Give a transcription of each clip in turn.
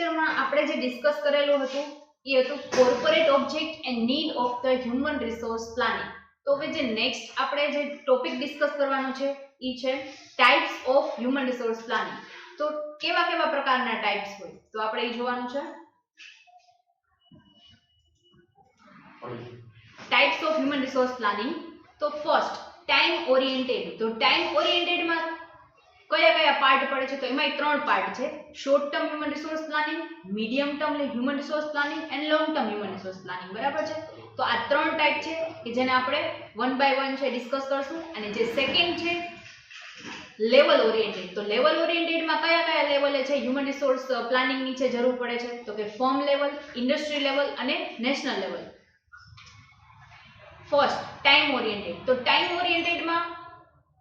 લેક્ચરમાં આપણે જે ડિસ્કસ કરેલું હતું એ હતું corporate object and need of the human resource planning. તો હવે જે નેક્સ્ટ આપણે જે ટોપિક ડિસ્કસ કરવાનો છે એ છે types of human resource planning. તો કેવા કેવા પ્રકારના ટાઈપ્સ હોય તો આપણે એ જોવાનું છે. Types of human resource planning. તો ફર્સ્ટ ટાઈમ ઓરિએન્ટેડ. તો ટાઈમ ઓરિએન્ટેડમાં કયા કયા પાર્ટ પડે છે તો એમાં ત્રણ પાર્ટ છે. Short term human resource planning, medium term human resource planning and long term human resource planning. બરાબર છે. તો આ ત્રણ ટાઈપ છે કે જેને આપણે વન બાય વન છે ડિસ્કસ કરશું. અને જે સેકન્ડ છે લેવલ ઓરિએન્ટેડ. તો લેવલ ઓરિએન્ટેડમાં કયા કયા લેવલે છે હ્યુમન રિસોર્સ પ્લાનિંગ ની છે જરૂર પડે છે તો કે ફર્મ લેવલ, ઇન્ડસ્ટ્રી લેવલ અને national level. First time oriented. તો ટાઈમ ઓરિએન્ટેડમાં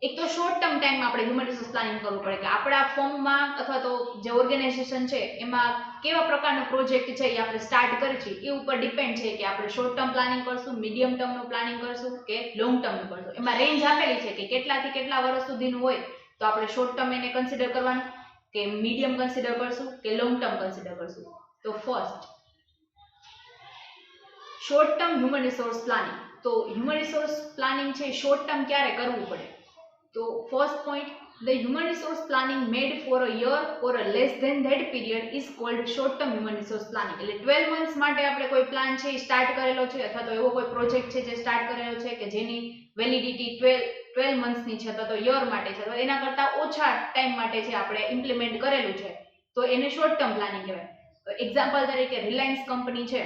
એક તો શોર્ટ ટર્મ ટાઈમમાં આપણે હ્યુમન રિસોર્સ પ્લાનિંગ કરવું પડે કે આપણા ફર્મમાં અથવા તો જે ઓર્ગેનાઇઝેશન છે એમાં કેવા પ્રકારનો પ્રોજેક્ટ છે એ આપણે સ્ટાર્ટ કરીએ છીએ એ ઉપર ડિપેન્ડ છે કે આપણે શોર્ટ ટર્મ પ્લાનિંગ કરશું, મીડિયમ ટર્મનું પ્લાનિંગ કરશું કે લોંગ ટર્મનું કરશું. એમાં રેન્જ આપેલી છે કે કેટલાથી કેટલા વર્ષ સુધીનું હોય તો આપણે શોર્ટ ટર્મ એને કન્સિડર કરવાનું કે મીડિયમ કન્સિડર કરશું કે લોંગ ટર્મ કન્સિડર કરશું. તો first short term human resource planning. તો હ્યુમન રિસોર્સ પ્લાનિંગ છે શોર્ટ ટર્મ ક્યારે કરવું પડે તો first point the human resource planning made for a year or a less than that period is called short term human resource planning. એટલે 12 months માટે આપણે કોઈ પ્લાન છે એ સ્ટાર્ટ કરેલો છે અથવા તો એવો કોઈ પ્રોજેક્ટ છે જે સ્ટાર્ટ કરેલો છે કે જેની વેલિડિટી 12 months ની છે અથવા તો યર માટે છે અથવા એના કરતા ઓછા ટાઈમ માટે છે આપણે ઇમ્પ્લિમેન્ટ કરેલું છે તો એને શોર્ટ ટર્મ પ્લાનિંગ કહેવાય. એક્ઝામ્પલ તરીકે રિલાયન્સ કંપની છે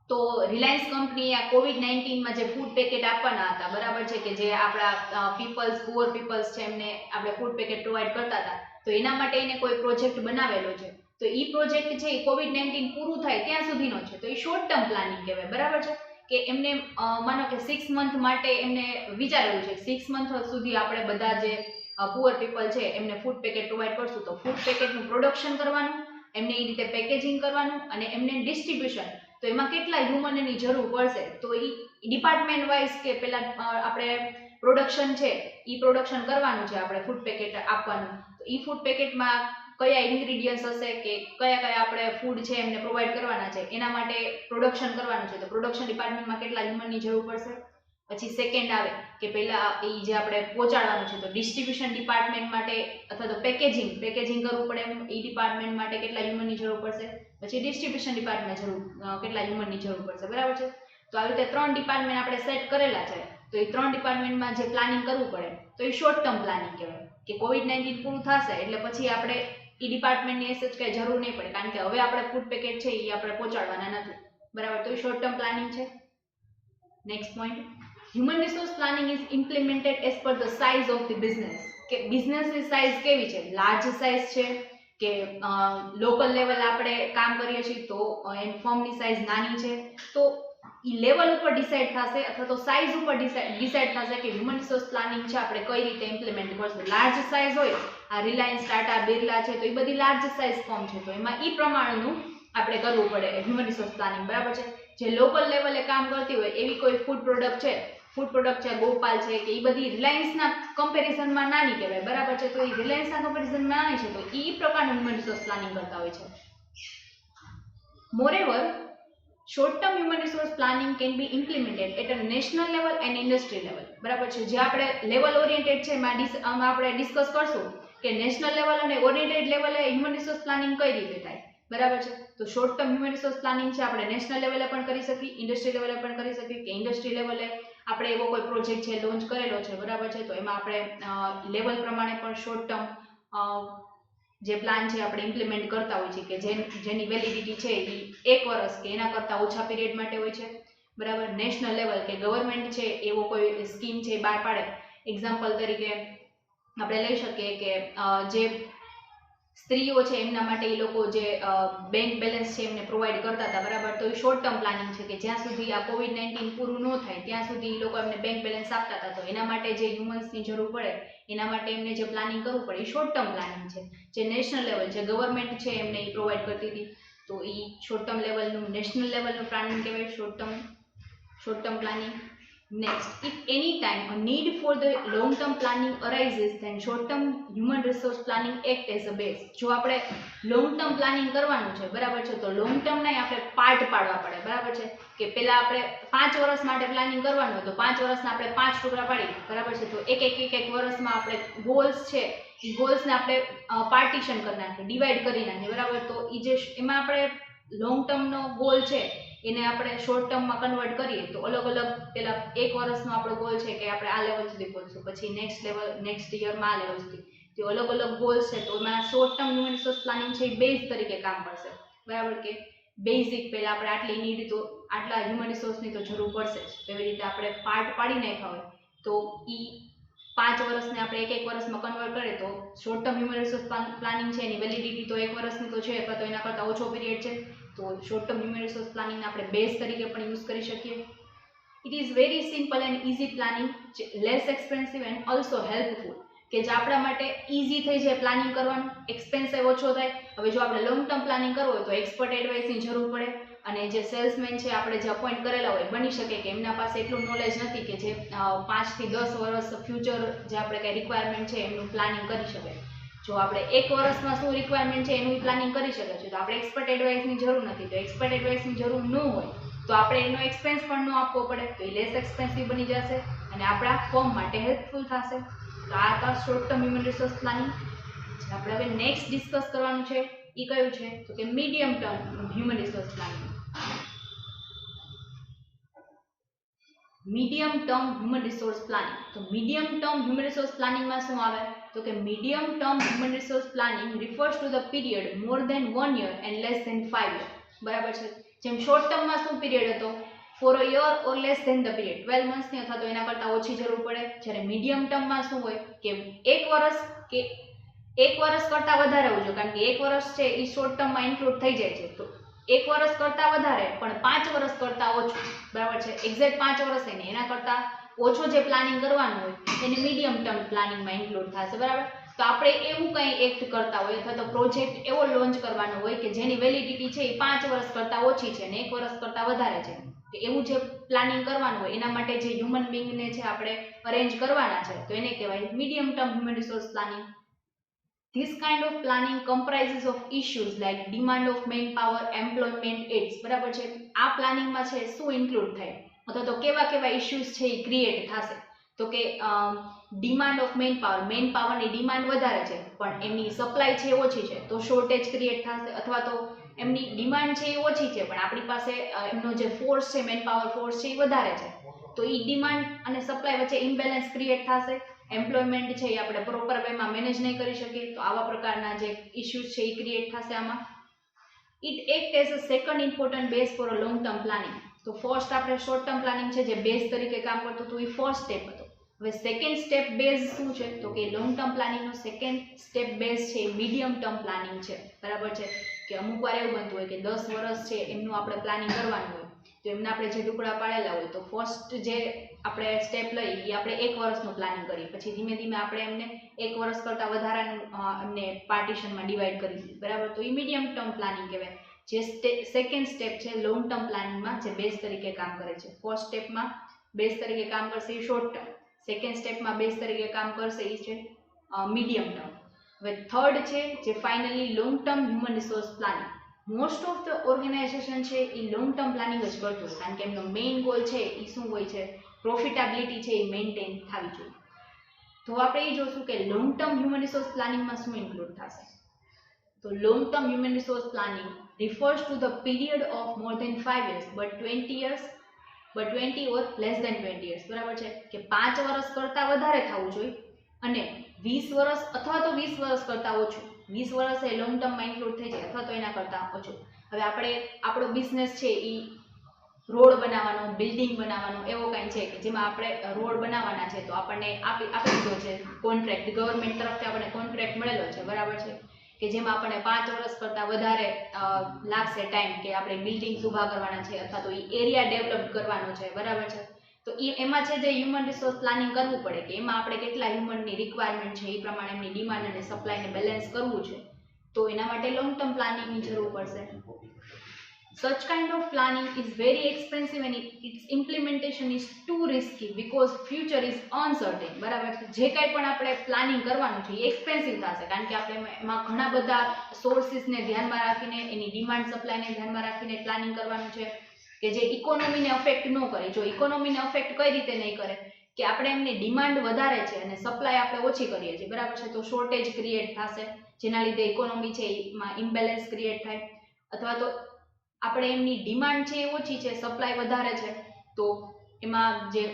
તો રિલાયન્સ કંપની આ કોવિડ-19 માં જે ફૂડ પેકેટ આપવાના હતા બરાબર છે કે જે આપણા પીપલ્સ પુઅર પીપલ્સ છે એમને આપણે ફૂડ પેકેટ પ્રોવાઈડ કરતા હતા તો એના માટે એને કોઈ પ્રોજેક્ટ બનાવેલો છે તો એ પ્રોજેક્ટ છે એ કોવિડ-19 પૂરું થાય ત્યાં સુધીનો છે તો એ શોર્ટ ટર્મ પ્લાનિંગ કહેવાય. બરાબર છે કે એમને માનો કે 6 મંથ માટે એમને વિચારેલું છે 6 મંથ સુધી આપણે બધા જે પુઅર પીપલ છે એમને ફૂડ પેકેટ પ્રોવાઈડ કરશું તો ફૂડ પેકેટનું પ્રોડક્શન કરવાનું, એમને એ રીતે પેકેજિંગ કરવાનું અને એમને ડિસ્ટ્રીબ્યુશન તો એમાં કેટલા હ્યુમનની જરૂર પડશે તો એ ડિપાર્ટમેન્ટ વાઇઝ કે પેલા આપણે પ્રોડક્શન છે એ પ્રોડક્શન કરવાનું છે આપણે ફૂડ પેકેટ આપવાનું તો એ ફૂડ પેકેટમાં કયા ઇન્ગ્રેડિયન્ટ્સ હશે કે કયા કયા આપણે ફૂડ છે એમને પ્રોવાઈડ કરવાના છે એના માટે પ્રોડક્શન કરવાનું છે તો પ્રોડક્શન ડિપાર્ટમેન્ટમાં કેટલા હ્યુમનની જરૂર પડશે. પછી સેકન્ડ આવે કે પહેલા એ જે આપણે પહોંચાડવાનું છે તો ડિસ્ટ્રીબ્યુશન ડિપાર્ટમેન્ટ માટે અથવા તો પેકેજિંગ કરવું પડે એમ એ ડિપાર્ટમેન્ટ માટે કેટલા હ્યુમનની જરૂર પડશે. પછી ડિસ્ટ્રીબ્યુશન ડિપાર્ટમેન્ટ કેટલા હ્યુમનની જરૂર પડશે. બરાબર છે. તો આવી રીતે ત્રણ ડિપાર્ટમેન્ટ આપણે સેટ કરેલા છે તો એ ત્રણ ડિપાર્ટમેન્ટમાં જે પ્લાનિંગ કરવું પડે તો એ શોર્ટ ટર્મ પ્લાનિંગ કહેવાય કે કોવિડ-19 પૂરું થશે એટલે પછી આપણે એ ડિપાર્ટમેન્ટની એસેજ કઈ જરૂર નહીં પડે કારણ કે હવે આપણે ફૂડ પેકેટ છે એ આપણે પહોંચાડવાના નથી. બરાબર. તો એ શોર્ટ ટર્મ પ્લાનિંગ છે. Next point human resource planning is implemented as per the size of the business. કે બિઝનેસની સાઇઝ કેવી છે, લાર્જ સાઇઝ છે કે લોકલ લેવલ આપણે કામ કરીએ છીએ તો એમ ફર્મની સાઇઝ નાની છે તો એ લેવલ ઉપર ડિસાઇડ થશે અથવા તો સાઇઝ ઉપર ડિસાઇડ થશે કે હ્યુમન રિસોર્સ પ્લાનિંગ છે આપણે કઈ રીતે ઇમ્પ્લિમેન્ટ કરશું. લાર્જ સાઇઝ હોય આ રિલાયન્સ, ટાટા, બિરલા છે તો એ બધી લાર્જ સાઇઝ ફર્મ છે તો એમાં એ પ્રમાણેનું આપણે કરવું પડે હ્યુમન રિસોર્સ પ્લાનિંગ. બરાબર છે. જે લોકલ લેવલે કામ કરતી હોય એવી કોઈ ફૂડ પ્રોડક્ટ છે ગોપાલ છે કે એ બધી રિલાયન્સના કમ્પેરિઝનમાં નાની કહેવાય. બરાબર છે. તો એ રિલાયન્સના કમ્પેરિઝનમાં નાની છે તો એ પ્રકારનું હ્યુમન રિસોર્સ પ્લાનિંગ કરતા હોય છે. Moreover short term human resource planning can be implemented at a national level and industry level. બરાબર છે. જે આપણે લેવલ ઓરિએન્ટેડ છે એમાં આપણે ડિસ્કસ કરશું કે નેશનલ લેવલ અને ઓરિએન્ટેડ લેવલે હ્યુમન રિસોર્સ પ્લાનિંગ કઈ રીતે થાય. બરાબર છે. તો short term human resource planning છે આપણે નેશનલ લેવલે પણ કરી શકીએ, ઇન્ડસ્ટ્રી લેવલે પણ કરી શકીએ કે ઇન્ડસ્ટ્રી લેવલે આપણે એવો કોઈ પ્રોજેક્ટ છે લોન્ચ કરેલો છે. બરાબર છે. તો એમાં આપણે લેવલ પ્રમાણે પણ શોર્ટ ટર્મ જે પ્લાન છે આપણે ઇમ્પ્લિમેન્ટ કરતા હોય છે કે જેની વેલિડિટી છે એ 1 વર્ષ કે એના કરતાં ઓછા પીરિયડ માટે હોય છે. બરાબર. નેશનલ લેવલ કે ગવર્મેન્ટ છે એવો કોઈ સ્કીમ છે બહાર પાડે. એક્ઝામ્પલ તરીકે આપણે લઈ શકીએ કે જે સ્ત્રીઓ છે એમના માટે એ લોકો જે બેંક બેલેન્સ છે એમને પ્રોવાઈડ કરતા હતા. બરાબર. તો એ શોર્ટ ટર્મ પ્લાનિંગ છે કે જ્યાં સુધી આ કોવિડ-19 પૂરું ન થાય ત્યાં સુધી એ લોકો એમને બેંક બેલેન્સ આપતા હતા તો એના માટે જે હ્યુમન્સની જરૂર પડે એના માટે એમને જે પ્લાનિંગ કરવું પડે એ શોર્ટ ટર્મ પ્લાનિંગ છે. જે નેશનલ લેવલ જે ગવર્મેન્ટ છે એમને એ પ્રોવાઈડ કરતી હતી તો એ શોર્ટ ટર્મ લેવલનું નેશનલ લેવલનું પ્લાનિંગ કહેવાય short term planning. Next, if any time a need for the long term planning arises, then short term human resource planning act as a base. જો આપણે long term planning કરવાનું છે, બરાબર છે, તો long term નહીં આપણે પાર્ટ પાડવા પડે, બરાબર છે, કે પેલા આપણે 5 વર્ષ માટે પ્લાનિંગ કરવાનું હોય તો 5 વર્ષના આપણે 5 ટુકડા પાડી, બરાબર છે, તો એક વર્ષમાં આપણે ગોલ્સ છે એ ગોલ્સને આપણે પાર્ટીશન કરી નાખીએ, ડિવાઈડ કરી નાખીએ, બરાબર. તો એ જે એમાં આપણે લોંગ ટર્મનો ગોલ છે એને આપણે શોર્ટ ટર્મમાં કન્વર્ટ કરીએ તો અલગ અલગ પેલા 1 વર્ષનો આપણો ગોલ છે કે આપણે આ લેવલ સુધી પહોંચશું, પછી નેક્સ્ટ યરમાં આ લેવલ સુધી, તો અલગ અલગ ગોલ્સ છે. તો એમાં short term human resource planning છે એ બેઝ તરીકે કામ કરશે, બરાબર, કે બેઝિક પહેલા આપણે આટલી નીડ તો આટલા હ્યુમન રિસોર્સની તો જરૂર પડશે જ, તો એવી રીતે આપણે પાર્ટ પાડી નાખ્યા હોય તો એ 5 વર્ષને આપણે એક વર્ષમાં કન્વર્ટ કરીએ તો short term human resource planning છે એની વેલિડિટી તો 1 વર્ષની તો છે અથવા તો એના કરતાં ઓછો પીરિયડ છે, તો શોર્ટ ટર્મ હ્યુમન રિસોર્સ પ્લાનિંગને આપણે બેઝ તરીકે પણ યુઝ કરી શકીએ. It is very simple and easy planning, less expensive and also helpful, કે જે આપણા માટે ઇઝી થઈ જાય પ્લાનિંગ કરવાનું, એક્સપેન્સિવ ઓછો થાય. હવે જો આપણે લોંગ ટર્મ પ્લાનિંગ કરવું હોય તો એક્સપર્ટ એડવાઇસની જરૂર પડે, અને જે સેલ્સમેન છે આપણે જે અપોઇન્ટ કરેલા હોય બની શકે કે એમના પાસે એટલું નોલેજ નથી કે જે 5 થી 10 વર્ષ ફ્યુચર જે આપણે કંઈ રિક્વાયરમેન્ટ છે એમનું પ્લાનિંગ કરી શકે. જો આપણે 1 વર્ષમાં શું રિક્વાયરમેન્ટ છે એનું પ્લાનિંગ કરી શકે છે, તો આપણે એક્સપર્ટ એડવાઇસની જરૂર નથી. તો એક્સપર્ટ એડવાઇસની જરૂર ન હોય તો આપણે એનો એક્સપેન્સ પણ ન આપવો પડે, તો એ લેસ એક્સપેન્સિવ બની જશે અને આપણા ફર્મ માટે હેલ્પફુલ થશે. તો આ હતા short term human resource planning. આપણે હવે નેક્સ્ટ ડિસ્કસ કરવાનું છે એ કયું છે તો કે medium term human resource planning. Medium term human resource planning. તો મીડિયમ ટર્મ હ્યુમન રિસોર્સ પ્લાનિંગમાં શું આવે તો કે medium term human resource planning refers to the period more than 1 year and less than 5 years, બરાબર છે. જેમ શોર્ટ ટર્મમાં શું પીરિયડ હતો, for a year or less than the period 12 monthsની અથવા તો એના કરતાં ઓછી જરૂર પડે. જ્યારે મીડિયમ ટર્મમાં શું હોય કે 1 વર્ષ કે 1 વર્ષ કરતાં વધારે હોવું જોઈએ, કારણ કે 1 વર્ષ છે એ શોર્ટ ટર્મમાં ઇન્ક્લુડ થઈ જાય છે. તો 1 વર્ષ કરતાં વધારે પણ 5 વર્ષ કરતાં ઓછું, બરાબર છે, એક્ઝેક્ટ 5 વર્ષ નહીં એના કરતાં ઓછો જે પ્લાનિંગ કરવાનું હોય એને મીડિયમ ટર્મ પ્લાનિંગમાં ઇન્ક્લુડ થશે, બરાબર. તો આપણે એવું કંઈ એક્ટ કરતા હોય અથવા તો પ્રોજેક્ટ એવો લોન્ચ કરવાનો હોય કે જેની વેલિડિટી છે એ 5 વર્ષ કરતાં ઓછી છે અને 1 વર્ષ કરતાં વધારે છે, તો એવું જે પ્લાનિંગ કરવાનું હોય એના માટે જે હ્યુમન બીંગને છે આપણે અરેન્જ કરવાના છે તો એને કહેવાય medium term human resource planning. This kind of planning comprises of issues like demand of manpower, employment aids, બરાબર છે. આ પ્લાનિંગમાં છે શું ઇન્ક્લુડ થાય અથવા તો કેવા ઇશ્યુઝ છે એ ક્રિએટ થશે તો કે ડિમાન્ડ ઓફ મેનપાવરની ડિમાન્ડ વધારે છે પણ એમની સપ્લાય છે ઓછી છે તો શોર્ટેજ ક્રિએટ થશે, અથવા તો એમની ડિમાન્ડ છે એ ઓછી છે પણ આપણી પાસે એમનો જે ફોર્સ છે મેનપાવર ફોર્સ છે એ વધારે છે તો એ ડિમાન્ડ અને સપ્લાય વચ્ચે ઇમ્બેલેન્સ ક્રિએટ થશે. એમ્પ્લોયમેન્ટ છે એ આપણે પ્રોપર વેમાં મેનેજ નહીં કરી શકીએ તો આવા પ્રકારના જે ઇશ્યુઝ છે એ ક્રિએટ થશે આમાં. It act as a second important base for a long term planning. તો ફર્સ્ટ આપણે શોર્ટ ટર્મ પ્લાનિંગ છે જે બેઝ તરીકે કામ કરતું હતું એ ફર્સ્ટ સ્ટેપ હતો. હવે સેકન્ડ સ્ટેપ બેઝ શું છે તો કે લોંગ ટર્મ પ્લાનિંગનો સેકન્ડ સ્ટેપ બેઝ છે મીડિયમ ટર્મ પ્લાનિંગ છે, બરાબર છે. કે અમુક વાર એવું બનતું હોય કે 10 વર્ષ છે એમનું આપણે પ્લાનિંગ કરવાનું હોય તો એમના આપણે જે ટુકડા પાડેલા હોય તો ફર્સ્ટ જે આપણે સ્ટેપ લઈ એ આપણે 1 વર્ષનું પ્લાનિંગ કરીએ, પછી ધીમે ધીમે આપણે એમને 1 વર્ષ કરતાં વધારાનું એમને પાર્ટીશનમાં ડિવાઈડ કરી દઈએ, બરાબર. તો એ મીડિયમ ટર્મ પ્લાનિંગ કહેવાય. જે સેકન્ડ સ્ટેપ છે લોંગ ટર્મ પ્લાનિંગમાં જે બેઝ તરીકે કામ કરે છે. ફર્સ્ટ સ્ટેપમાં બેઝ તરીકે કામ કરશે એ શોર્ટ ટર્મ, સેકન્ડ સ્ટેપમાં બેઝ તરીકે કામ કરશે એ છે મીડિયમ ટર્મ. હવે થર્ડ છે જે finally long term human resource planning. Most of the organisation છે એ લોંગ ટર્મ પ્લાનિંગ જ કરતું હોય કારણ કે એમનો મેઇન ગોલ છે એ શું હોય છે, પ્રોફિટેબિલિટી છે એ મેન્ટેન થવી જોઈએ. તો આપણે એ જોશું કે લોંગ ટર્મ હ્યુમન રિસોર્સ પ્લાનિંગમાં શું ઇન્ક્લુડ થશે. તો long term human resource planning refers to the period of more than 5 years but 20 or less than 20 years, બરાબર છે. કે 5 વર્ષ કરતાં વધારે થવું જોઈએ અને 20 વર્ષ અથવા તો 20 વર્ષ કરતાં ઓછું. 20 વર્ષ એ લોંગ ટર્મમાં ઇન્ક્લુડ થઈ જાય અથવા તો એના કરતાં ઓછું. હવે આપણે આપણો બિઝનેસ છે એ રોડ બનાવવાનો, બિલ્ડિંગ બનાવવાનો એવો કંઈ છે કે જેમાં આપણે રોડ બનાવવાના છે તો આપણને આપી દીધો છે કોન્ટ્રાક્ટ, ગવર્મેન્ટ તરફથી આપણને કોન્ટ્રાક્ટ મળેલો છે, બરાબર છે. કે જેમાં આપણને 5 વર્ષ કરતાં વધારે લાગશે ટાઈમ કે આપણે બિલ્ડિંગ્સ ઊભા કરવાના છે અથવા તો એ એરિયા ડેવલપ કરવાનો છે, બરાબર છે. તો એમાં છે જે હ્યુમન રિસોર્સ પ્લાનિંગ કરવું પડે કે એમાં આપણે કેટલા હ્યુમનની રિક્વાયરમેન્ટ છે એ પ્રમાણે એમની ડિમાન્ડ અને સપ્લાયને બેલેન્સ કરવું છે તો એના માટે લોંગ ટર્મ પ્લાનિંગની જરૂર પડશે. such kind of planning is very expensive and its implementation is too risky because future is uncertain. બરાબર છે. જે કાંઈ પણ આપણે પ્લાનિંગ કરવાનું છે એ એક્સપેન્સિવ થશે કારણ કે આપણે એમાં ઘણા બધા સોર્સિસને ધ્યાનમાં રાખીને એની ડિમાન્ડ સપ્લાયને ધ્યાનમાં રાખીને પ્લાનિંગ કરવાનું છે કે જે ઇકોનોમીને અફેક્ટ ન કરે. જો ઇકોનોમીને અફેક્ટ કઈ રીતે નહીં કરે કે આપણે એમની ડિમાન્ડ વધારે છે અને સપ્લાય આપણે ઓછી કરીએ છીએ, બરાબર છે, તો શોર્ટેજ ક્રિએટ થશે જેના લીધે ઇકોનોમી છે એમાં ઇમ્બેલેન્સ ક્રિએટ થાય. અથવા તો આપણે એમની ડિમાન્ડ છે એ ઓછી છે, સપ્લાય વધારે છે, તો એમાં જે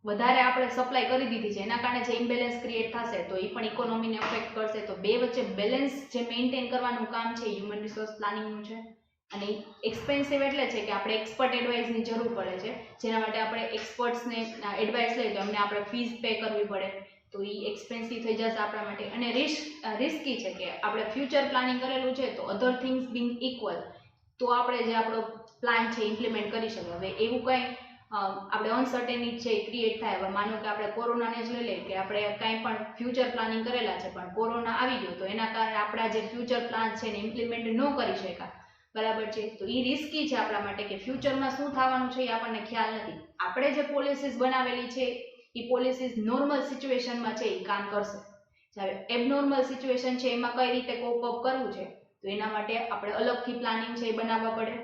વધારે આપણે સપ્લાય કરી દીધી છે એના કારણે જે ઇમ્બેલેન્સ ક્રિએટ થશે તો એ પણ ઇકોનોમીને અફેક્ટ કરશે. તો બે વચ્ચે બેલેન્સ જે મેન્ટેન કરવાનું કામ છે હ્યુમન રિસોર્સ પ્લાનિંગનું છે. અને એક્સપેન્સિવ એટલે છે કે આપણે એક્સપર્ટ એડવાઇસની જરૂર પડે છે, જેના માટે આપણે એક્સપર્ટ્સને એડવાઇસ લઈએ તો એમને આપણે ફીસ પે કરવી પડે, તો એ એક્સપેન્સિવ થઈ જશે આપણા માટે. અને રિસ્કી છે કે આપણે ફ્યુચર પ્લાનિંગ કરેલું છે તો અધર થિંગ્સ બિંગ ઇક્વલ તો આપણે જે આપણો પ્લાન છે ઇમ્પ્લિમેન્ટ કરી શકીએ. હવે એવું કંઈ આપણે અનસર્ટેનિટી છે એ ક્રિએટ થાય. હવે માનો કે આપણે કોરોનાને જ લઈ લઈએ કે આપણે કાંઈ પણ ફ્યુચર પ્લાનિંગ કરેલા છે પણ કોરોના આવી ગયો તો એના કારણે આપણા જે ફ્યુચર પ્લાન છે એને ઇમ્પ્લિમેન્ટ ન કરી શક્યા, બરાબર છે, તો એ રિસ્કી છે આપણા માટે કે ફ્યુચરમાં શું થવાનું છે એ આપણને ખ્યાલ નથી. આપણે જે પોલિસીસ બનાવેલી છે એ પોલિસીસ નોર્મલ સિચ્યુએશનમાં છે એ કામ કરશે. હવે એબનોર્મલ સિચ્યુએશન છે એમાં કઈ રીતે કોપ અપ કરવું છે તો એના માટે આપણે અલગથી પ્લાનિંગ છે એ બનાવવા પડે.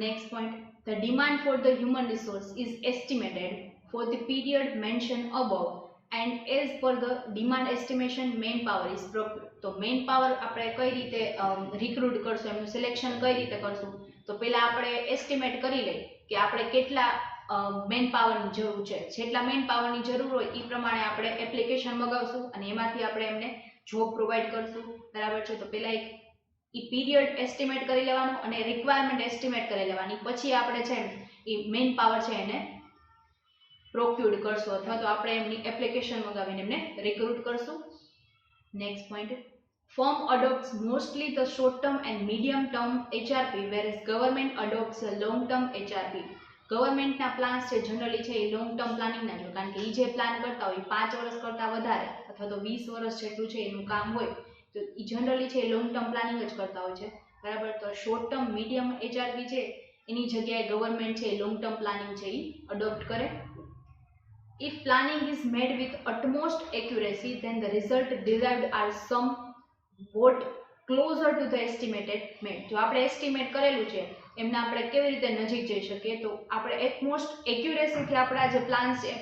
Next point, the demand for the human resource is estimated for the period mentioned above and as per the demand estimation manpower is procured. તો મેન પાવર આપણે કઈ રીતે રિક્રુટ કરશું, એમનું સિલેક્શન કઈ રીતે કરશું, તો પહેલા આપણે એસ્ટિમેટ કરી લઈએ કે આપણે કેટલા મેન પાવરની જરૂર છે. જેટલા મેન પાવરની જરૂર હોય એ પ્રમાણે આપણે એપ્લિકેશન મગાવશું અને એમાંથી આપણે એમને જોબ પ્રોવાઈડ કરશું, બરાબર છે. તો પહેલા એક પીરિયડ એસ્ટિમેટ કરી લેવાનું અને રિક્વાયરમેન્ટ એસ્ટિમેટ કરી લેવાની, પછી આપણે છે એ મેન પાવર છે એને પ્રોક્યુર્ડ કરશું અથવા તો આપણે એમની એપ્લિકેશન મગાવીને એમને રિક્રુટ કરશું. Next point, firm adopts mostly the short term and medium term HRP whereas government adopts a long term HRP. ગવર્મેન્ટના પ્લાન્સ છે જનરલી છે એ લોંગ ટર્મ પ્લાનિંગના જ હોય કારણ કે એ જે પ્લાન કરતા હોય 5 વર્ષ કરતાં વધારે અથવા તો 20 વર્ષ જેટલું છે એનું કામ હોય તો એ જનરલી છે એ લોંગ ટર્મ પ્લાનિંગ જ કરતા હોય છે, બરાબર. તો શોર્ટ ટર્મ મીડિયમ HRP છે એની જગ્યાએ ગવર્મેન્ટ છે એ લોંગ ટર્મ પ્લાનિંગ છે એ અડોપ્ટ કરે. If planning is made with utmost accuracy, then the result derived are somewhat closer to the estimated made. જો આપણે એસ્ટિમેટ કરેલું છે એમને આપણે કેવી રીતે નજીક જઈ શકીએ તો આપણે એટલમોસ્ટ એક્યુરેસીથી આપણા જે પ્લાન્સ છે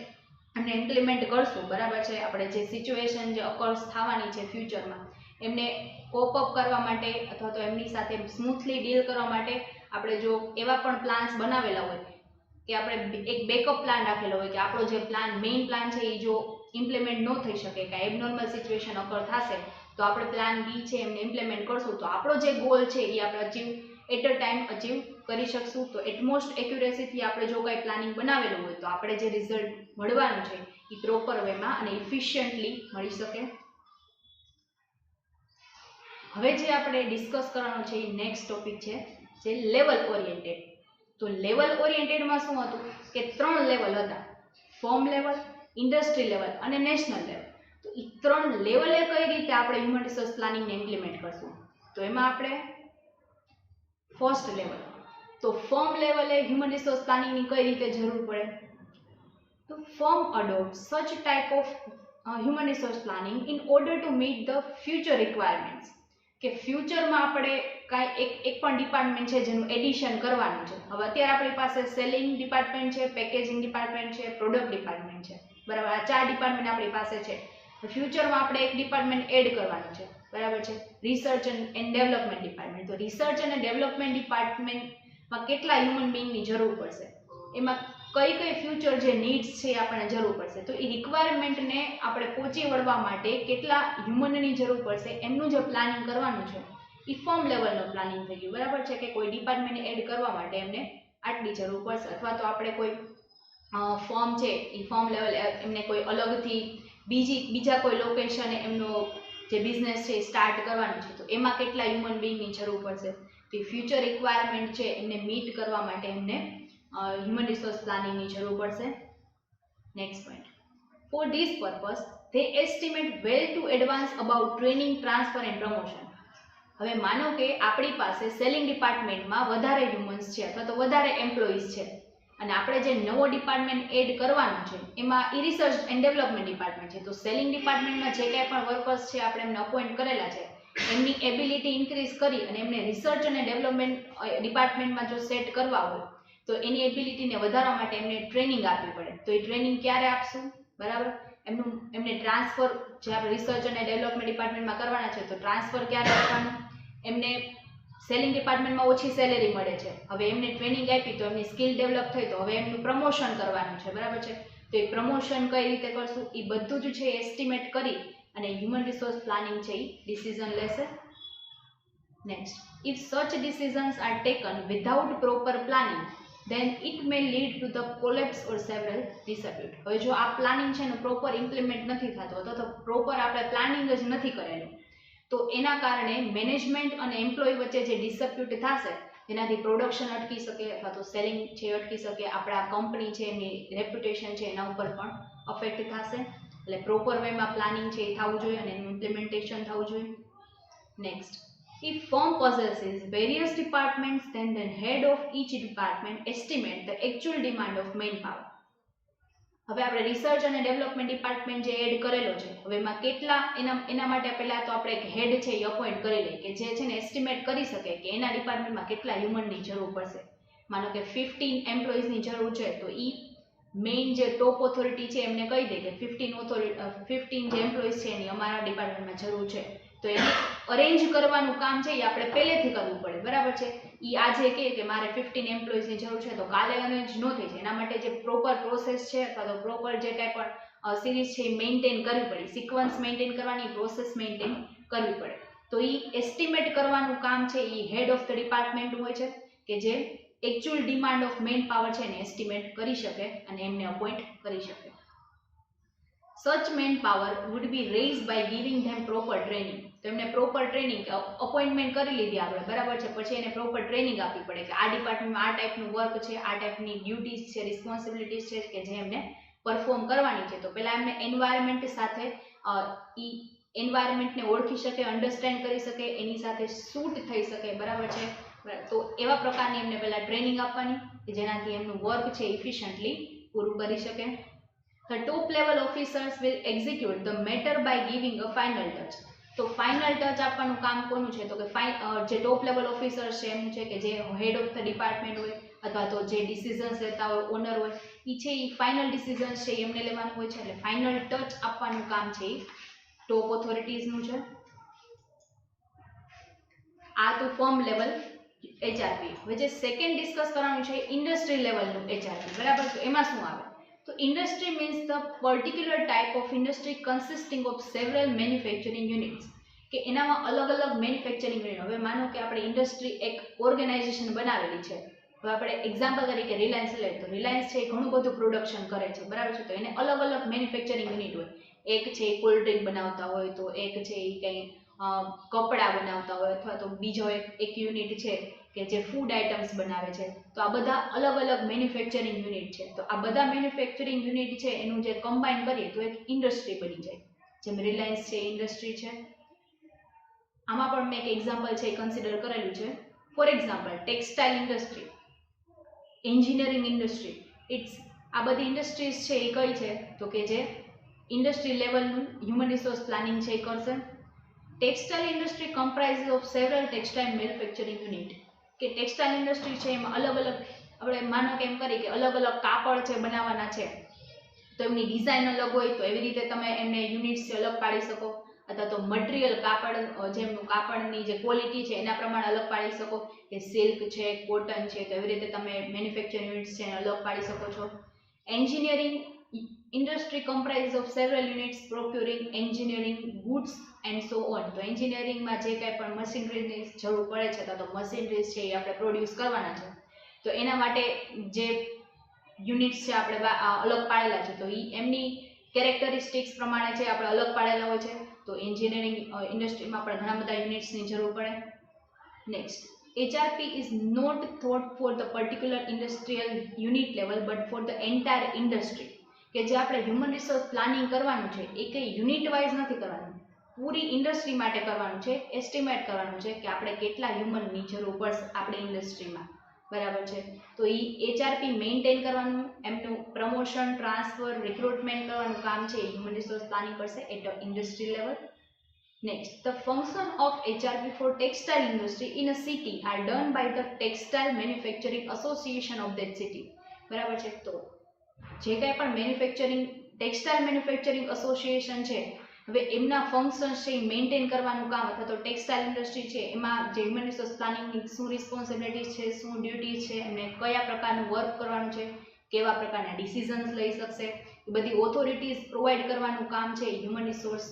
એમને ઇમ્પ્લિમેન્ટ કરશું, બરાબર છે. આપણે જે સિચ્યુએશન જે અકર્સ થવાની છે ફ્યુચરમાં એમને કોપ અપ કરવા માટે અથવા તો એમની સાથે સ્મૂથલી ડીલ કરવા માટે આપણે જો એવા પણ પ્લાન્સ બનાવેલા હોય કે આપણે એક બેકઅપ પ્લાન રાખેલો હોય કે આપણો જે પ્લાન મેઇન પ્લાન છે એ જો ઇમ્પ્લિમેન્ટ ન થઈ શકે કે એબનોર્મલ સિચ્યુએશન અકર થશે તો આપણે પ્લાન બી છે એમને ઇમ્પ્લિમેન્ટ કરશું તો આપણો જે ગોલ છે એ આપણે achieve at a time achieve કરી શકશું. તો એટલમોસ્ટ એક્યુરેસીથી આપણે જો કંઈ પ્લાનિંગ બનાવેલું હોય તો આપણે જે રિઝલ્ટ મળવાનું છે એ પ્રોપર વેમાં અને ઇફિશિયન્ટલી મળી શકે. હવે જે આપણે ડિસ્કસ કરવાનું છે એ નેક્સ્ટ ટોપિક છે જે લેવલ ઓરિએન્ટેડ. તો લેવલ ઓરિએન્ટેડમાં શું હતું કે 3 લેવલ હતા, ફર્મ લેવલ, ઇન્ડસ્ટ્રી લેવલ અને નેશનલ લેવલ. તો એ 3 લેવલે કઈ રીતે આપણે હ્યુમન રિસોર્સ પ્લાનિંગને ઇમ્પ્લિમેન્ટ કરશું તો એમાં આપણે ફર્સ્ટ લેવલ, તો ફર્મ લેવલે હ્યુમન રિસોર્સ પ્લાનિંગની કઈ રીતે જરૂર પડે તો firm adopt such type of human resource planning in order to meet the future requirements. કે ફ્યુચરમાં આપણે કાંઈ એક પણ ડિપાર્ટમેન્ટ છે જેનું એડિશન કરવાનું છે. હવે અત્યારે આપણી પાસે સેલિંગ ડિપાર્ટમેન્ટ છે, પેકેજિંગ ડિપાર્ટમેન્ટ છે, પ્રોડક્ટ ડિપાર્ટમેન્ટ છે, બરાબર. આ 4 ડિપાર્ટમેન્ટ આપણી પાસે છે. ફ્યુચરમાં આપણે એક ડિપાર્ટમેન્ટ એડ કરવાનું છે, બરાબર છે, રિસર્ચ એન્ડ ડેવલપમેન્ટ ડિપાર્ટમેન્ટ. તો રિસર્ચ અને ડેવલપમેન્ટ ડિપાર્ટમેન્ટમાં કેટલા હ્યુમન બીંગની જરૂર પડશે, એમાં કઈ ફ્યુચર જે નીડ્સ છે એ આપણને જરૂર પડશે, તો એ રિક્વાયરમેન્ટને આપણે પહોંચી વળવા માટે કેટલા હ્યુમનની જરૂર પડશે એમનું જે પ્લાનિંગ કરવાનું છે એ ફર્મ લેવલનો પ્લાનિંગ થઈ ગયું, બરાબર છે. કે કોઈ ડિપાર્ટમેન્ટ એડ કરવા માટે એમને આટલી જરૂર પડશે અથવા તો આપણે કોઈ ફર્મ છે એ ફર્મ લેવલ એમને કોઈ અલગથી બીજા કોઈ લોકેશને એમનો જે બિઝનેસ છે એ સ્ટાર્ટ કરવાનું છે તો એમાં કેટલા હ્યુમન બીંગની જરૂર પડશે. તો ફ્યુચર રિક્વાયરમેન્ટ છે એમને મીટ કરવા માટે એમને human resource planning ની જરૂર પડશે. Next point, for this purpose they estimate well to advance about training, transfer and promotion. હવે માનો કે આપણી પાસે સેલિંગ ડિપાર્ટમેન્ટમાં વધારે હ્યુમન્સ છે અથવા તો વધારે એમ્પ્લોઈઝ છે અને આપણે જે નવો ડિપાર્ટમેન્ટ એડ કરવાનું છે એમાં રિસર્ચ એન્ડ ડેવલપમેન્ટ ડિપાર્ટમેન્ટ છે. તો સેલિંગ ડિપાર્ટમેન્ટમાં જે કાંઈ પણ વર્કર્સ છે આપણે એમને અપોઇન્ટ કરેલા છે એમની એબિલિટી ઇન્ક્રીઝ કરી અને એમને રિસર્ચ અને ડેવલપમેન્ટ ડિપાર્ટમેન્ટમાં જો સેટ કરવા હોય તો એની એબિલિટીને વધારવા માટે એમને ટ્રેનિંગ આપવી પડે. તો એ ટ્રેનિંગ ક્યારે આપશું? બરાબર, એમને ટ્રાન્સફર જે આપણે રિસર્ચ અને ડેવલપમેન્ટ ડિપાર્ટમેન્ટમાં કરવાના છે તો ટ્રાન્સફર ક્યારે આપવાનું? એમને સેલિંગ ડિપાર્ટમેન્ટમાં ઓછી સેલેરી મળે છે, હવે એમને ટ્રેનિંગ આપી તો એમની સ્કિલ ડેવલપ થઈ તો હવે એમનું પ્રમોશન કરવાનું છે. બરાબર છે, તો એ પ્રમોશન કઈ રીતે કરશું એ બધું જ છે એસ્ટિમેટ કરી અને હ્યુમન રિસોર્સ પ્લાનિંગ છે એ ડિસિઝન લેશે. Next, if such decisions are taken without proper planning then it may lead to the collapse or several dispute. હવે જો આ પ્લાનિંગ છે ને પ્રોપર ઇમ્પ્લિમેન્ટ નથી થતો અથવા તો પ્રોપર આપણે પ્લાનિંગ જ નથી કરેલું તો એના કારણે મેનેજમેન્ટ અને એમ્પ્લોય વચ્ચે જે ડિસ્પ્યુટ થશે જેનાથી પ્રોડક્શન અટકી શકે અથવા તો સેલિંગ છે અટકી શકે, આપણા કંપની છે એની રેપ્યુટેશન છે એના ઉપર પણ અફેક્ટ થશે. એટલે પ્રોપર વેમાં પ્લાનિંગ છે એ થવું જોઈએ અને એનું ઇમ્પ્લિમેન્ટેશન થવું જોઈએ. Next, if firm possesses various departments, then the head of each department estimate the actual demand of manpower. હવે આપણે રિસર્ચ અને ડેવલપમેન્ટ ડિપાર્ટમેન્ટ જે એડ કરેલો છે હવે એમાં કેટલા એના માટે પહેલા તો આપણે એક હેડ છે એ અપોઇન્ટ કરી લઈએ કે જે છે ને એસ્ટિમેટ કરી શકે કે એના ડિપાર્ટમેન્ટમાં કેટલા હ્યુમનની જરૂર પડશે. માનો કે 15 એમ્પ્લોઈઝની જરૂર છે તો એ મેઇન જે ટોપ ઓથોરિટી છે એમને કહી દે કે 15 જે એમ્પ્લોઈઝ છે એની અમારા ડિપાર્ટમેન્ટમાં જરૂર છે. તો એને અરેન્જ કરવાનું કામ છે એ આપણે પહેલેથી કરવું પડે. બરાબર છે, એ આજે કે મારે 15 એમ્પ્લોઈઝની જરૂર છે તો કાલે અરેન્જ ન થઈ જાય. એના માટે જે પ્રોપર પ્રોસેસ છે અથવા તો પ્રોપર જે કાંઈ પણ સિરીઝ છે એ મેન્ટેન કરવી પડે, સિક્વન્સ મેન્ટેન કરવાની, પ્રોસેસ મેન્ટેન કરવી પડે. તો એ એસ્ટિમેટ કરવાનું કામ છે એ હેડ ઓફ ધ ડિપાર્ટમેન્ટ હોય છે કે જે actual demand of man power છે એને એસ્ટિમેટ કરી શકે અને એમને અપોઇન્ટ કરી શકે. Such manpower would be raised by giving them proper training. તો એમને પ્રોપર ટ્રેનિંગ અપોઇન્ટમેન્ટ કરી લીધી આપણે, બરાબર છે, પછી એને પ્રોપર ટ્રેનિંગ આપવી પડે કે આ ડિપાર્ટમેન્ટમાં આ ટાઈપનું વર્ક છે, આ ટાઈપની ડ્યુટીઝ છે, રિસ્પોન્સિબિલિટીઝ છે કે જે એમને પરફોર્મ કરવાની છે. તો પહેલાં એમને એન્વાયરમેન્ટ સાથે એ એન્વાયરમેન્ટને ઓળખી શકે, અન્ડરસ્ટેન્ડ કરી શકે, એની સાથે સૂટ થઈ શકે. બરાબર છે, તો એવા પ્રકારની એમને પહેલાં ટ્રેનિંગ આપવાની કે જેનાથી એમનું વર્ક છે ઇફિશિયન્ટલી પૂરું કરી શકે. The top level officers will execute the matter by giving a final touch. તો ફાઇનલ ટચ આપવાનું કામ કોનું છે? તો કે જે ટોપ લેવલ ઓફિસર છે એમ છે કે જે હેડ ઓફ ધ ડિપાર્ટમેન્ટ હોય અથવા તો જે ડિસિઝન્સ લેતા હોય, ઓનર હોય, એ છે એ ફાઇનલ ડિસિઝન્સ છે એમને લેવાનું હોય છે. એટલે ફાઇનલ ટચ આપવાનું કામ છે એ ટોપ ઓથોરિટીઝનું છે. આ તો ફર્મ લેવલ HRP. હવે જે સેકન્ડ ડિસ્કસ કરવાનું છે ઇન્ડસ્ટ્રી લેવલનું HRP. બરાબર, તો એમાં શું આવે? તો industry means the particular type of industry consisting of several manufacturing units. કે એનામાં અલગ અલગ મેન્યુફેક્ચરિંગ યુનિટ. હવે માનો કે આપણે ઇન્ડસ્ટ્રી એક ઓર્ગેનાઇઝેશન બનાવેલી છે. હવે આપણે એક્ઝામ્પલ તરીકે રિલાયન્સ લઈએ તો રિલાયન્સ છે એ ઘણું બધું પ્રોડક્શન કરે છે. બરાબર છે, તો એને અલગ અલગ મેન્યુફેક્ચરિંગ યુનિટ હોય. એક છે એ કોલ્ડ ડ્રિંક બનાવતા હોય, તો એક છે એ કંઈ કપડાં બનાવતા હોય, અથવા તો બીજો એક યુનિટ છે કે જે ફૂડ આઇટમ્સ બનાવે છે. તો આ બધા અલગ અલગ મેન્યુફેક્ચરિંગ યુનિટ છે. તો આ બધા મેન્યુફેક્ચરિંગ યુનિટ છે એનું જે કમ્બાઈન કરીએ તો એક ઇન્ડસ્ટ્રી બની જાય. જેમ રિલાયન્સ છે ઇન્ડસ્ટ્રી છે. આમાં પણ મેં એક એક્ઝામ્પલ છે એ કન્સિડર કરેલું છે. For example textile industry, engineering industry, આ બધી ઇન્ડસ્ટ્રીઝ છે એ કઈ છે? તો કે જે ઇન્ડસ્ટ્રી લેવલનું હ્યુમન રિસોર્સ પ્લાનિંગ છે એ કરશે. Textile industry comprise of several textile manufacturing unit. કે ટેક્સટાઇલ ઇન્ડસ્ટ્રી છે એમાં અલગ અલગ આપણે માનો કે એમ કરી કે અલગ અલગ કાપડ છે બનાવવાના છે તો એમની ડિઝાઇન અલગ હોય તો એવી રીતે તમે એમને યુનિટ્સ અલગ પાડી શકો. અથવા તો મટીરિયલ કાપડ જેમનું કાપડની જે ક્વોલિટી છે એના પ્રમાણે અલગ પાડી શકો કે સિલ્ક છે, કોટન છે, તો એવી રીતે તમે મેન્યુફેક્ચરિંગ યુનિટ્સ છે અલગ પાડી શકો છો. Engineering industry comprises of several units procuring engineering goods and so on. તો એન્જિનિયરિંગમાં જે કાંઈ પણ મશીનરીની જરૂર પડે છે અથવા તો મશીનરીઝ છે એ આપણે પ્રોડ્યુસ કરવાના છે તો એના માટે જે યુનિટ્સ છે આપણે અલગ પાડેલા છે તો એ એમની કેરેક્ટરિસ્ટિક્સ પ્રમાણે છે આપણે અલગ પાડેલા હોય છે. તો એન્જિનિયરિંગ ઇન્ડસ્ટ્રીમાં પણ ઘણા બધા યુનિટ્સની જરૂર પડે. Next, HRP is not thought for the particular industrial unit level but for the entire industry. કે જે આપણે હ્યુમન રિસોર્સ પ્લાનિંગ કરવાનું છે એ કંઈ યુનિટ વાઇઝ નથી કરવાનું, પૂરી ઇન્ડસ્ટ્રી માટે કરવાનું છે, એસ્ટિમેટ કરવાનું છે કે આપણે કેટલા હ્યુમનની જરૂર પડશે આપણી ઇન્ડસ્ટ્રીમાં, બરાબર છે. તો એ HRP મેન્ટેન કરવાનું, એમનું પ્રમોશન, ટ્રાન્સફર, રિક્રુટમેન્ટ કરવાનું કામ છે એ હ્યુમન રિસોર્સ પ્લાનિંગ કરશે at industry level. Next, the function of HRP for textile industry in a city are done by the Textile Manufacturing Association of that city. બરાબર છે. તો જે કાંઈ પણ ટેક્સટાઇલ મેન્યુફેક્ચરિંગ એસોસિએશન છે, હવે એમના ફંક્શન્સ છે એ મેન્ટેન કરવાનું કામ, અથવા તો ટેક્સટાઇલ ઇન્ડસ્ટ્રી છે એમાં જે હ્યુમન રિસોર્સ પ્લાનિંગની શું રિસ્પોન્સિબિલિટીઝ છે, શું ડ્યુટીઝ છે, એમને કયા પ્રકારનું વર્ક કરવાનું છે, કેવા પ્રકારના ડિસિઝન્સ લઈ શકશે, એ બધી ઓથોરિટીઝ પ્રોવાઈડ કરવાનું કામ છે હ્યુમન રિસોર્સ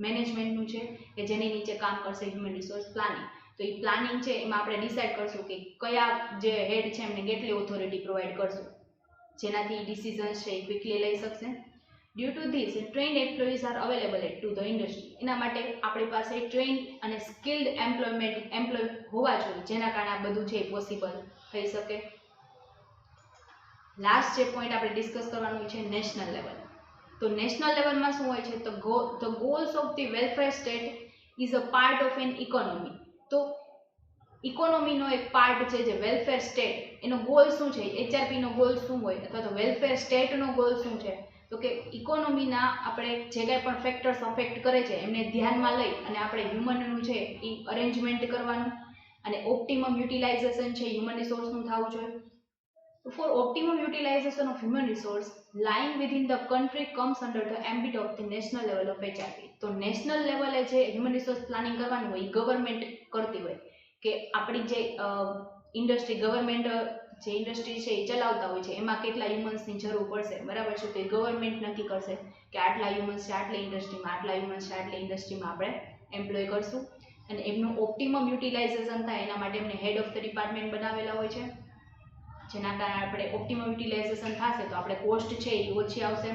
મેનેજમેન્ટનું છે, કે જેની નીચે કામ કરશે હ્યુમન રિસોર્સ પ્લાનિંગ. તો એ પ્લાનિંગ છે એમાં આપણે ડિસાઇડ કરશું કે કયા જે હેડ છે એમને કેટલી ઓથોરિટી પ્રોવાઈડ કરશું, જેનાથી ડિસિઝન્સ છે એ ક્વિકલી લઈ શકશે. Due to this trend employees are available at to the industry. એના માટે આપણી પાસે ટ્રેન્ડ અને સ્કિલ્ડ એમ્પ્લોય હોવા જોઈએ, જેના કારણે આ બધું છે એ પોસિબલ થઈ શકે. લાસ્ટ જે પોઈન્ટ આપણે ડિસ્કસ કરવાનું છે નેશનલ લેવલ. તો નેશનલ લેવલમાં શું હોય છે, તો the goals of the welfare state is a part of an economy. તો ઇકોનોમીનો એક પાર્ટ છે જે વેલફેર સ્ટેટ, એનો ગોલ શું છે, HRPનો ગોલ શું હોય, અથવા તો વેલફેર સ્ટેટનો ગોલ શું છે, તો કે ઇકોનોમીના આપણે જે કાંઈ પણ ફેક્ટર્સ અફેક્ટ કરે છે એમને ધ્યાનમાં લઈ અને આપણે હ્યુમનનું છે એ અરેન્જમેન્ટ કરવાનું, અને ઓપ્ટિમમ યુટિલાઇઝેશન છે હ્યુમન રિસોર્સનું થવું જોઈએ. For optimum utilization of human resource lying within the country comes under the ambit of the national level of HRP. તો નેશનલ લેવલે જે હ્યુમન રિસોર્સ પ્લાનિંગ કરવાનું હોય એ ગવર્મેન્ટ કરતી હોય, કે આપણી જે ઇન્ડસ્ટ્રી, ગવર્મેન્ટ જે ઇન્ડસ્ટ્રી છે એ ચલાવતા હોય છે એમાં કેટલા હ્યુમન્સની જરૂર પડશે, બરાબર છે. તો એ ગવર્મેન્ટ નક્કી કરશે કે આટલા હ્યુમન્સ છે આટલી ઇન્ડસ્ટ્રીમાં, આટલા હ્યુમન્સ છે આટલી ઇન્ડસ્ટ્રીમાં આપણે એમ્પ્લોય કરશું, અને એમનું ઓપ્ટિમમ યુટિલાઇઝેશન થાય એના માટે એમને હેડ ઓફ ધ ડિપાર્ટમેન્ટ બનાવેલા હોય છે, જેના કારણે આપણે ઓપ્ટિમમ યુટિલાઇઝેશન થશે તો આપણે કોસ્ટ છે એ ઓછી આવશે,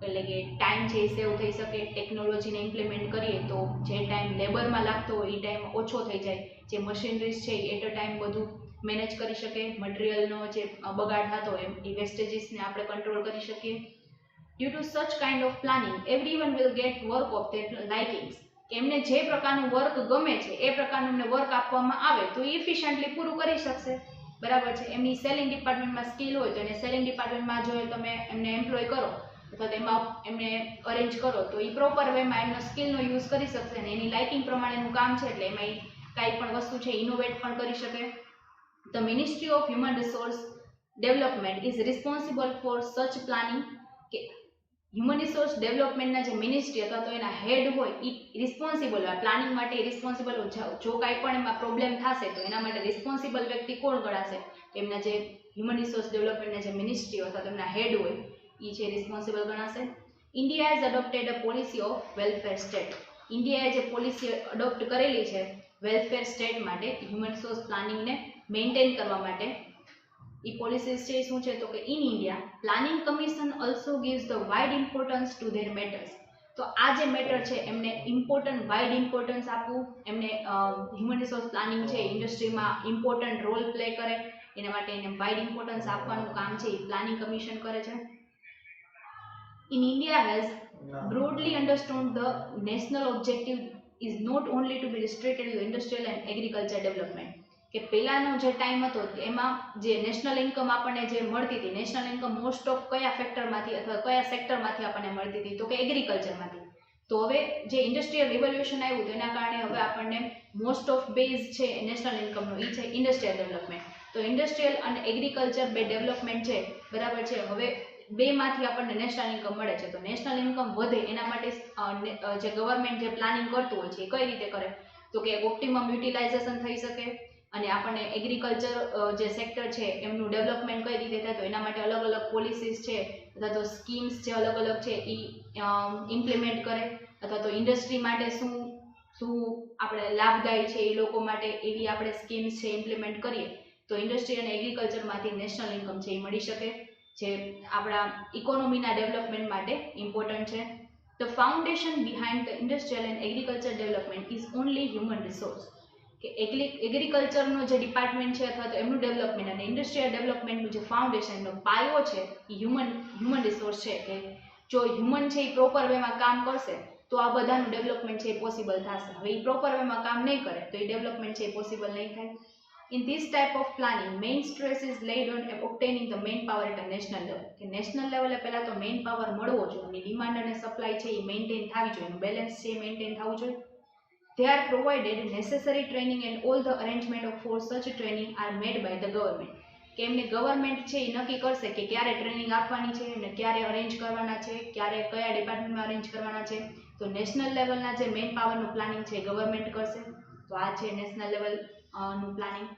એટલે કે ટાઈમ છે એ સેવ થઈ શકે. ટેકનોલોજીને ઇમ્પ્લિમેન્ટ કરીએ તો જે ટાઈમ લેબરમાં લાગતો હોય એ ટાઈમ ઓછો થઈ જાય, જે મશીનરીઝ છે એ એટ અ ટાઈમ બધું મેનેજ કરી શકે, મટીરિયલનો જે બગાડ થતો હોય એ વેસ્ટેજીસને આપણે કંટ્રોલ કરી શકીએ. Due to such kind of planning everyone will get work of their likings. એમને જે પ્રકારનું વર્ક ગમે છે એ પ્રકારનું એમને વર્ક આપવામાં આવે તો એ ઇફિશિયન્ટલી પૂરું કરી શકશે, બરાબર છે. એમની સેલિંગ ડિપાર્ટમેન્ટમાં સ્કિલ હોય તો એને સેલિંગ ડિપાર્ટમેન્ટમાં જો તમે એમને એમ્પ્લોય કરો અથવા તેમાં એમને અરેન્જ કરો તો એ પ્રોપર વેમાં એમનો સ્કિલનો યુઝ કરી શકશે, અને એની લાઇકિંગ પ્રમાણેનું કામ છે એટલે એમાં કાંઈ પણ વસ્તુ છે ઇનોવેટ પણ કરી શકે. The ministry of human resource development is responsible for such planning. કે હ્યુમન રિસોર્સ ડેવલપમેન્ટના જે મિનિસ્ટ્રી અથવા તો એના હેડ હોય એ રિસ્પોન્સિબલ હોય પ્લાનિંગ માટે, રિસ્પોન્સિબલ હોય. જો કાંઈ પણ એમાં પ્રોબ્લેમ થશે તો એના માટે રિસ્પોન્સિબલ વ્યક્તિ કોણ ગણાશે, એમના જે હ્યુમન રિસોર્સ ડેવલપમેન્ટના જે મિનિસ્ટ્રી અથવા તો એમના હેડ હોય એ છે રિસ્પોન્સિબલ ગણાશે. India has adopted a policy of welfare state. ઇન્ડિયાએ જે પોલિસી અડોપ્ટ કરેલી છે વેલફેર સ્ટેટ માટે, હ્યુમન રિસોર્સ પ્લાનિંગને મેન્ટેન કરવા માટે, એ પોલિસીસ છે શું છે, તો કે in India planning commission also gives the wide importance to their matters. તો આ જે મેટર છે એમને વાઇડ ઇમ્પોર્ટન્સ આપવું, એમને હ્યુમન રિસોર્સ પ્લાનિંગ છે ઇન્ડસ્ટ્રીમાં ઇમ્પોર્ટન્ટ રોલ પ્લે કરે એના માટે એને વાઇડ ઇમ્પોર્ટન્સ આપવાનું કામ છે એ પ્લાનિંગ કમિશન કરે છે. In India has broadly understood the national objective is not only to be restricted to industrial and agriculture development. કે પહેલાનો જે ટાઈમ હતો એમાં જે નેશનલ ઇન્કમ આપણને જે મળતી હતી, નેશનલ ઇન્કમ મોસ્ટ ઓફ કયા ફેક્ટરમાંથી અથવા કયા સેક્ટરમાંથી આપણને મળતી હતી, તો કે એગ્રીકલ્ચરમાંથી. તો હવે જે ઇન્ડસ્ટ્રીયલ રિવોલ્યુશન આવ્યું તો એના કારણે હવે આપણને મોસ્ટ ઓફ બેઝ છે નેશનલ ઇન્કમનો એ છે ઇન્ડસ્ટ્રીયલ ડેવલપમેન્ટ. તો ઇન્ડસ્ટ્રીયલ અને એગ્રીકલ્ચર બે ડેવલપમેન્ટ છે, બરાબર છે. હવે બેમાંથી આપણને નેશનલ ઇન્કમ મળે છે, તો નેશનલ ઇન્કમ વધે એના માટે જે ગવર્મેન્ટ જે પ્લાનિંગ કરતું હોય છે એ કઈ રીતે કરે, તો કે ઓપ્ટિમમ યુટિલાઇઝેશન થઈ શકે, અને આપણને એગ્રીકલ્ચર જે સેક્ટર છે એમનું ડેવલપમેન્ટ કઈ રીતે થાય તો એના માટે અલગ અલગ પોલિસીસ છે અથવા તો સ્કીમ્સ જે અલગ અલગ છે એ ઇમ્પ્લિમેન્ટ કરે, અથવા તો ઇન્ડસ્ટ્રી માટે શું આપણે લાભદાયી છે એ લોકો માટે એવી આપણે સ્કીમ્સ છે ઇમ્પ્લિમેન્ટ કરીએ તો ઇન્ડસ્ટ્રી અને એગ્રીકલ્ચરમાંથી નેશનલ ઇન્કમ છે એ મળી શકે, જે આપણા ઇકોનોમીના ડેવલપમેન્ટ માટે ઇમ્પોર્ટન્ટ છે. The foundation behind the industrial and agriculture development is only human resource. કે એગ્રીકલ્ચરનો જે ડિપાર્ટમેન્ટ છે અથવા તો એમનું ડેવલપમેન્ટ અને ઇન્ડસ્ટ્રીયલ ડેવલપમેન્ટનું જે ફાઉન્ડેશનનો પાયો છે એ હ્યુમન રિસોર્સ છે. કે જો હ્યુમન છે એ પ્રોપર વેમાં કામ કરશે તો આ બધાનું ડેવલપમેન્ટ છે એ પોસિબલ થશે. હવે એ પ્રોપર વેમાં કામ નહીં કરે તો એ ડેવલપમેન્ટ છે એ પોસિબલ નહીં થાય. In this type of planning, main stress is laid on obtaining the main power at a national level. કે નેશનલ લેવલે પહેલા તો મેઇન પાવર મળવો જોઈએ, એની ડિમાન્ડ અને સપ્લાય છે એ મેન્ટેન થવી જોઈએ, એનું બેલેન્સ છે એ મેન્ટેન થવું જોઈએ. They are provided necessary training and all the arrangement for such training are made by the government. કે એમને ગવર્મેન્ટ છે એ નક્કી કરશે કે ક્યારે ટ્રેનિંગ આપવાની છે અને ક્યારે અરેન્જ કરવાના છે, ક્યારે કયા ડિપાર્ટમેન્ટમાં અરેન્જ કરવાના છે. તો નેશનલ લેવલના જે મેઇન પાવરનું પ્લાનિંગ છે એ ગવર્મેન્ટ કરશે. તો આ છે નેશનલ લેવલ નું પ્લાનિંગ.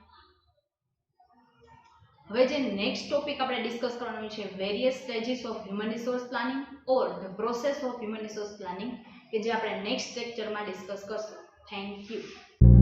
હવે જે નેક્સ્ટ ટોપિક આપણે ડિસ્કસ કરવાનું છે various stages of human resource planning or the process of human resource planning, કે જે આપણે નેક્સ્ટ લેક્ચરમાં ડિસ્કસ કરશું. Thank you.